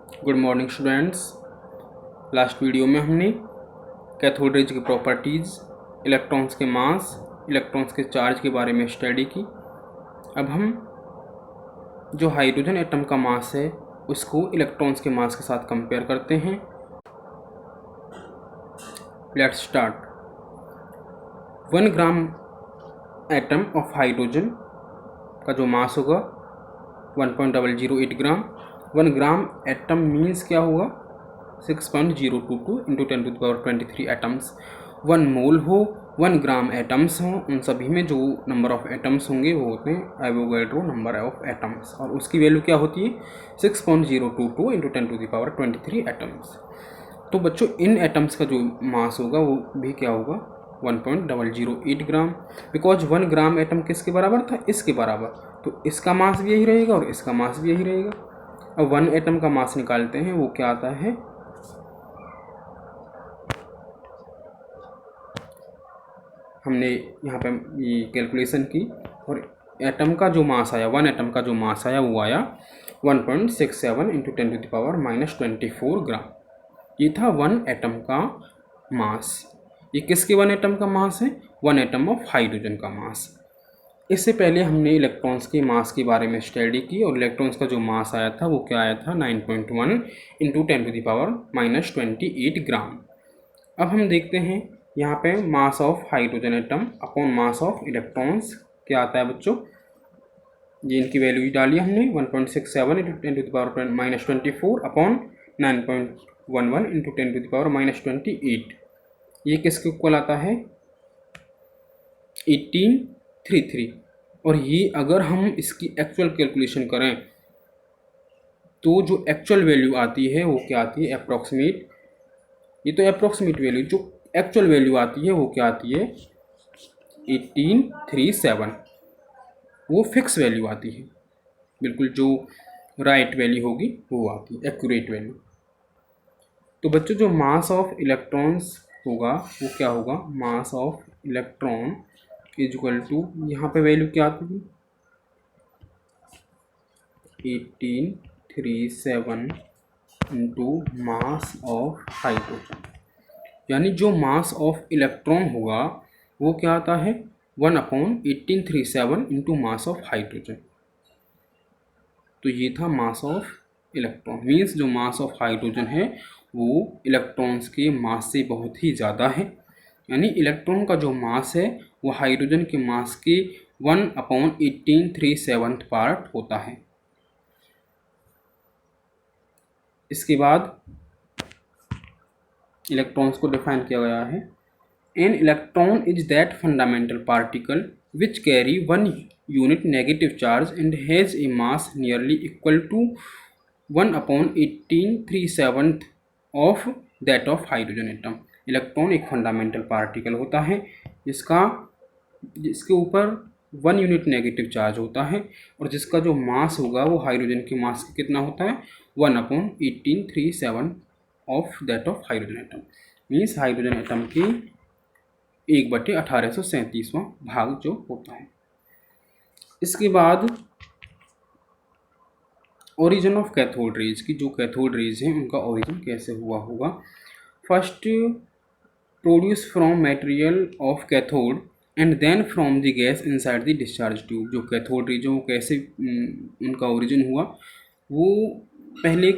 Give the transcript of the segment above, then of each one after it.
Good morning students. Last video में हमने cathode rays की प्रॉपर्टीज़, इलेक्ट्रॉन्स के मास, इलेक्ट्रॉन्स के चार्ज के बारे में स्टडी की। अब हम जो हाइड्रोजन एटम का मास है उसको इलेक्ट्रॉन्स के मास के साथ कंपेयर करते हैं। Let's start. 1 gram atom of hydrogen का जो मास होगा 1.008 ग्राम। 1 ग्राम एटम मीन्स क्या होगा 6.022 इंटू 10⁻23 एटम्स। 1 मोल हो, 1 ग्राम एटम्स हों, उन सभी में जो नंबर ऑफ एटम्स होंगे वो होते हैं एवोगैड्रो नंबर ऑफ एटम्स, और उसकी वैल्यू क्या होती है 6.022 इंटू 10⁻23 एटम्स। तो बच्चों इन एटम्स का जो मास होगा वो भी क्या होगा 1.008 ग्राम, बिकॉज 1 ग्राम एटम किसके बराबर था, इसके बराबर, तो इसका मास भी यही रहेगा और इसका मास भी यही रहेगा। अब 1 एटम का मास निकालते हैं, वो क्या आता है हमने यहाँ पे ये कैलकुलेशन की और एटम का जो मास आया 1 एटम का जो मास आया वो आया 1.67 इंटू 10⁻24 ग्राम। ये था 1 एटम का मास। ये किसके 1 एटम का मास है, 1 एटम ऑफ हाइड्रोजन का मास। इससे पहले हमने इलेक्ट्रॉन्स के मास के बारे में स्टडी की और इलेक्ट्रॉन्स का जो मास आया था वो क्या आया था 9.1 इंटू 10⁻28 ग्राम। अब हम देखते हैं यहाँ पे mass of hydrogen atom upon mass of electrons क्या आता है बच्चों। ये इनकी वैल्यू डाली हमने 1.67 इंटू 10⁻24 अपॉन 9.11 इंटू 10⁻28। ये किसके इक्वल आता है 1833। और ये अगर हम इसकी एक्चुअल कैलकुलेशन करें तो जो एक्चुअल वैल्यू आती है वो क्या आती है अप्रॉक्सीमेट, ये तो अप्रॉक्सीमेट वैल्यू, जो एक्चुअल वैल्यू आती है वो क्या आती है 1837। वो फिक्स वैल्यू आती है, बिल्कुल जो राइट वैल्यू होगी वो आती है, एक्यूरेट वैल्यू। तो बच्चों जो मास ऑफ इलेक्ट्रॉन्स होगा वो क्या होगा, mass of electron equal to, यहाँ पे वैल्यू क्या आती है 1837 इंटू मास ऑफ हाइड्रोजन, यानी जो मास ऑफ इलेक्ट्रॉन होगा वो क्या आता है 1/1837 इंटू मास ऑफ हाइड्रोजन। तो ये था मास ऑफ इलेक्ट्रॉन, मीन्स जो मास ऑफ हाइड्रोजन है वो इलेक्ट्रॉन्स के मास से बहुत ही ज़्यादा है, यानी इलेक्ट्रॉन का जो मास है वो हाइड्रोजन के मास के 1/1837 पार्ट होता है। इसके बाद इलेक्ट्रॉन्स को डिफाइन किया गया है, an electron is that fundamental particle which carry 1 unit negative charge and has a mass nearly equal to 1/1837 of that of hydrogen atom. Electron एक फंडामेंटल पार्टिकल होता है जिसके ऊपर 1 यूनिट नेगेटिव चार्ज होता है और जिसका जो मास होगा वो हाइड्रोजन के मास का कितना होता है 1/1837 of that of hydrogen atom, means hydrogen atom की 1/1837वां भाग जो होता है। इसके बाद ओरिजिन ऑफ कैथोड रेज की, जो कैथोड रेज हैं उनका ओरिजिन कैसे हुआ होगा। First produce from material of cathode and then from the gas inside the discharge tube. जो कैथोड रेज वो कैसे उनका ओरिजिन हुआ, वो पहले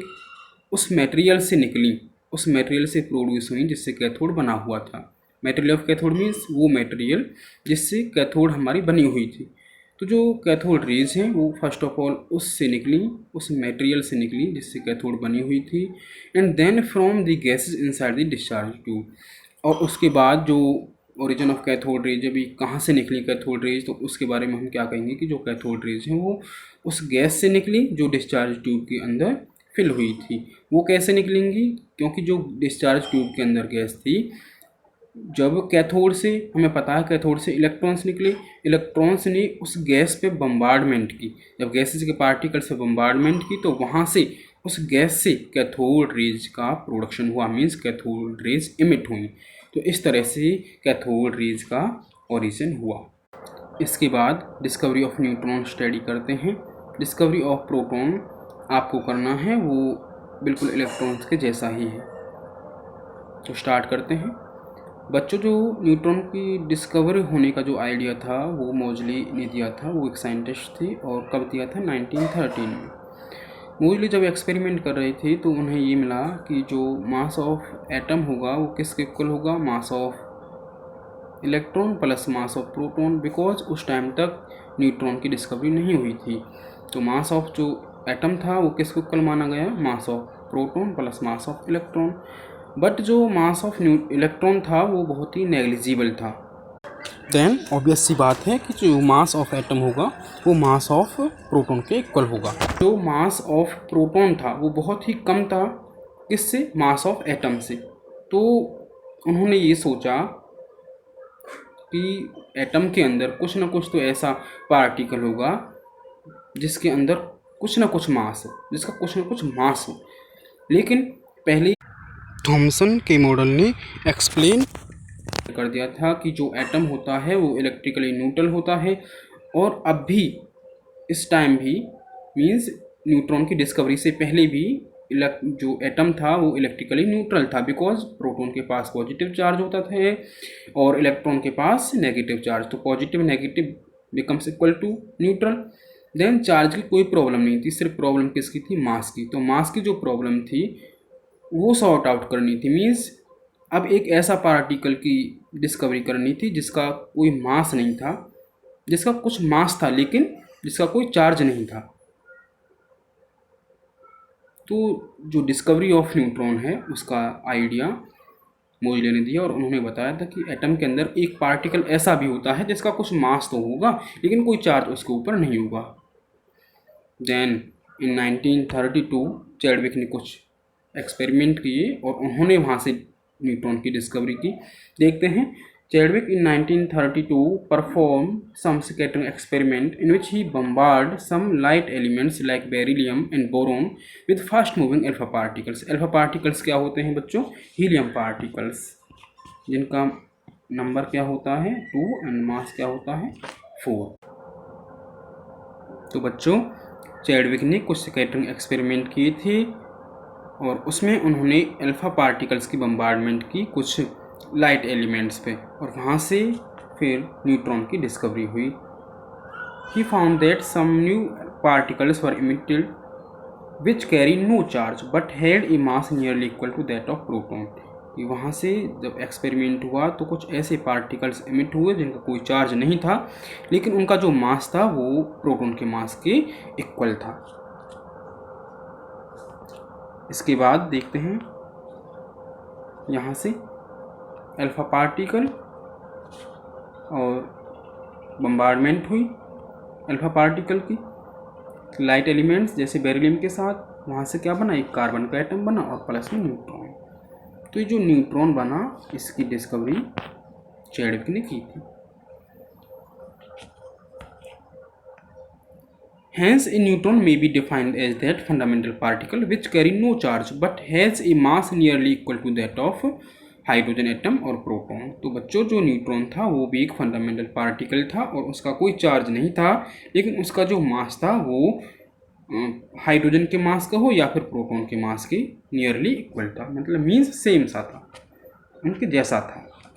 उस मटेरियल से निकली, उस मटेरियल से प्रोड्यूस हुई जिससे कैथोड बना हुआ था। मटेरियल ऑफ कैथोड मीन्स वो मटेरियल जिससे कैथोड हमारी बनी हुई थी। तो जो कैथोड रेज हैं वो फर्स्ट ऑफ ऑल उससे निकली, उस मटेरियल से निकली जिससे कैथोड बनी हुई थी, and then from the gases inside the discharge tube. और उसके बाद जो ओरिजिन ऑफ कैथोड रेज अभी कहाँ से निकली कैथोड रेज, तो उसके बारे में हम क्या कहेंगे कि जो कैथोड रेज हैं वो उस गैस से निकली जो डिस्चार्ज ट्यूब के अंदर फिल हुई थी। वो कैसे निकलेंगी, क्योंकि जो डिस्चार्ज ट्यूब के अंदर गैस थी, जब कैथोड से हमें पता है कैथोड से इलेक्ट्रॉन्स निकले, इलेक्ट्रॉन्स ने उस गैस पे बम्बार्डमेंट की, जब गैसेस के पार्टिकल से बम्बार्डमेंट की तो वहाँ से उस गैस से कैथोड रेज का प्रोडक्शन हुआ, मीन्स कैथोड रेज इमिट हुई। तो इस तरह से कैथोड रेज का ओरिजिन हुआ। इसके बाद डिस्कवरी ऑफ न्यूट्रॉन स्टडी करते हैं। डिस्कवरी ऑफ प्रोटॉन आपको करना है, वो बिल्कुल इलेक्ट्रॉन्स के जैसा ही है। तो स्टार्ट करते हैं। बच्चों, जो न्यूट्रॉन की डिस्कवरी होने का जो आइडिया था वो मोजली ने दिया था। वो एक साइंटिस्ट थे और कब दिया था? 1913 में। मोजली जब एक्सपेरिमेंट कर रहे थे तो उन्हें ये मिला कि जो मास ऑफ एटम होगा वो किसके इक्वल होगा? Mass of electron plus mass of proton, because उस टाइम तक न्यूट्रॉन की डिस्कवरी नहीं हुई थी। तो मास ऑफ जो एटम था वो किसको इक्वल माना गया? Mass of proton plus mass of electron. But जो मास ऑफ इलेक्ट्रॉन था वो बहुत ही नेग्लिजिबल था। देन ऑब्वियस सी बात है कि जो मास ऑफ एटम होगा वो मास ऑफ प्रोटॉन के इक्वल होगा। जो मास ऑफ प्रोटॉन था वो बहुत ही कम था, किससे? मास ऑफ एटम से। तो उन्होंने ये सोचा कि एटम के अंदर कुछ ना कुछ तो ऐसा पार्टिकल होगा जिसके अंदर कुछ ना कुछ मास हो, जिसका कुछ ना कुछ मास हो। लेकिन पहले थॉमसन के मॉडल ने एक्सप्लेन कर दिया था कि जो एटम होता है वो इलेक्ट्रिकली न्यूट्रल होता है। और अब भी इस टाइम भी मींस न्यूट्रॉन की डिस्कवरी से पहले भी जो एटम था वो इलेक्ट्रिकली न्यूट्रल था, बिकॉज प्रोटॉन के पास पॉजिटिव चार्ज होता था और इलेक्ट्रॉन के पास नेगेटिव चार्ज। तो positive negative becomes equal to neutral. Then charge की कोई प्रॉब्लम नहीं थी, सिर्फ प्रॉब्लम किसकी थी? मास की। तो मास की जो प्रॉब्लम थी वो सॉर्ट आउट करनी थी। मीन्स अब एक ऐसा पार्टिकल की डिस्कवरी करनी थी जिसका कोई मास नहीं था, जिसका कुछ मास था लेकिन जिसका कोई चार्ज नहीं था। तो जो डिस्कवरी ऑफ न्यूट्रॉन है उसका आइडिया मोजले ने दिया और उन्होंने बताया था कि एटम के अंदर एक पार्टिकल ऐसा भी होता है जिसका कुछ मास तो होगा लेकिन कोई चार्ज उसके ऊपर नहीं होगा। देन इन 1932 चैडविक ने कुछ एक्सपेरिमेंट किए और उन्होंने वहाँ से न्यूट्रॉन की डिस्कवरी की। देखते हैं। Chadwick in 1932 performed some scattering experiment in which he bombarded some light elements like beryllium and boron with fast moving alpha particles. alpha particles क्या होते हैं बच्चों? हीलियम पार्टिकल्स, जिनका नंबर क्या होता है? 2 एंड मास क्या होता है? 4। तो बच्चों, चैडविक ने कुछ स्कैटरिंग एक्सपेरिमेंट किए थे और उसमें उन्होंने अल्फा पार्टिकल्स की बम्बार्डमेंट की कुछ लाइट एलिमेंट्स पे और वहाँ से फिर न्यूट्रॉन की डिस्कवरी हुई। He found that some new particles were emitted which carry no charge but had a mass nearly equal to that of proton. कि वहाँ से जब एक्सपेरिमेंट हुआ तो कुछ ऐसे पार्टिकल्स इमिट हुए जिनका कोई चार्ज नहीं था लेकिन उनका जो मास था वो प्रोटॉन के मास के इक्वल था। इसके बाद देखते हैं यहाँ से अल्फा पार्टिकल और बम्बार्डमेंट हुई अल्फा पार्टिकल की लाइट एलिमेंट्स जैसे बेरिलियम के साथ। वहाँ से क्या बना? एक कार्बन का एटम बना और प्लस में न्यूट्रॉन। तो ये जो न्यूट्रॉन बना इसकी डिस्कवरी चैडविक ने की थी। Hence, a neutron may be defined as that fundamental particle which carry no charge but has a mass nearly equal to that of hydrogen atom और प्रोटॉन। तो बच्चों, जो न्यूट्रॉन था वो भी एक फंडामेंटल पार्टिकल था और उसका कोई चार्ज नहीं था लेकिन उसका जो मास था वो हाइड्रोजन के मास का हो या फिर प्रोटॉन के मास के नियरली इक्वल था, मतलब मीन्स सेम सा था, उनके जैसा था।